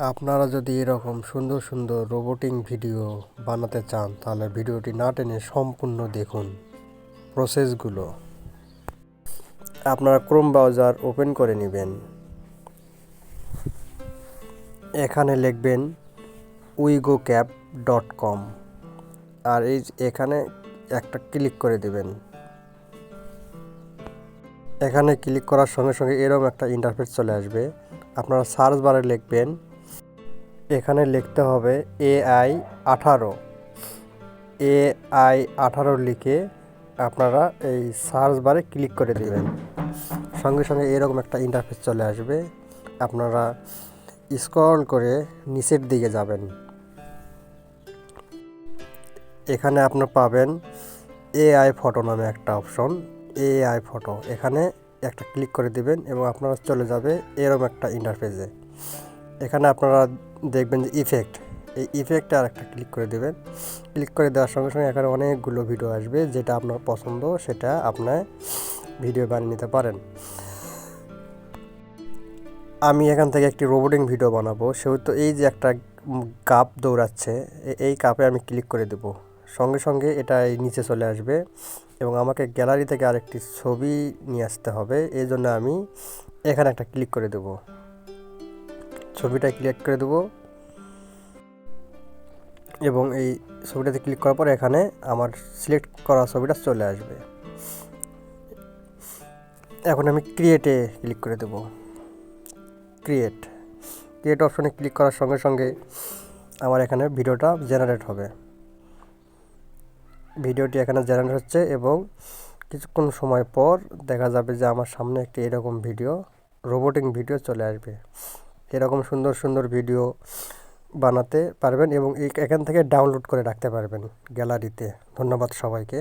আপনারা যদি এরকম সুন্দর সুন্দর রোবোটিং ভিডিও বানাতে চান তাহলে ভিডিওটি না টেনে সম্পূর্ণ দেখুন প্রসেসগুলো। আপনারা ক্রোম ব্রাউজার ওপেন করে নেবেন। এখানে লিখবেন wigocap.com আর এখানে একটা ক্লিক করে দেবেন। এখানে ক্লিক করার সঙ্গে সঙ্গে এরকম একটা ইন্টারফেস চলে আসবে। আপনারা সার্চ বারে লিখবেন, এখানে লিখতে হবে AI18 লিখে আপনারা এই সার্চ বারে ক্লিক করে দেবেন। সঙ্গে সঙ্গে এরকম একটা ইন্টারফেস চলে আসবে। আপনারা স্ক্রল করে নিচের দিকে যাবেন। এখানে আপনারা পাবেন AI ফটো নামে একটা অপশন, AI ফটো। এখানে একটা ক্লিক করে দিবেন এবং আপনারা চলে যাবে এরকম একটা ইন্টারফেসে। এখানে আপনারা দেখবেন যে এই ইফেক্টে আর একটা ক্লিক করে দেবেন। ক্লিক করে দেওয়ার সঙ্গে সঙ্গে এখানে অনেকগুলো ভিডিও আসবে, যেটা আপনার পছন্দ সেটা আপনার ভিডিও বানিয়ে নিতে পারেন। আমি এখান থেকে একটি রোবোটিং ভিডিও বানাবো, সেহেতু এই যে একটা কাপ দৌড়াচ্ছে, এই কাপে আমি ক্লিক করে দেব। সঙ্গে সঙ্গে এটা এই নিচে চলে আসবে এবং আমাকে গ্যালারি থেকে আরেকটি ছবি নিয়ে আসতে হবে। এই জন্য আমি এখানে একটা ক্লিক করে দেব। ছবিটা ক্লিক করে দেব এবং এই ছবিটাতে ক্লিক করার পর এখানে আমার সিলেক্ট করা ছবিটা চলে আসবে। এখন আমি ক্রিয়েটে ক্লিক করে দেব। ক্রিয়েট অপশনে ক্লিক করার সঙ্গে সঙ্গে আমার এখানে ভিডিওটা জেনারেট হবে। ভিডিওটি এখানে জেনারেট হচ্ছে এবং কিছুক্ষণ সময় পর দেখা যাবে যে আমার সামনে একটি এরকম রোবোটিং ভিডিও চলে আসবে। এরকম সুন্দর সুন্দর ভিডিও বানাতে পারবেন এবং এখান থেকে ডাউনলোড করে রাখতে পারবেন গ্যালারিতে। ধন্যবাদ সবাইকে।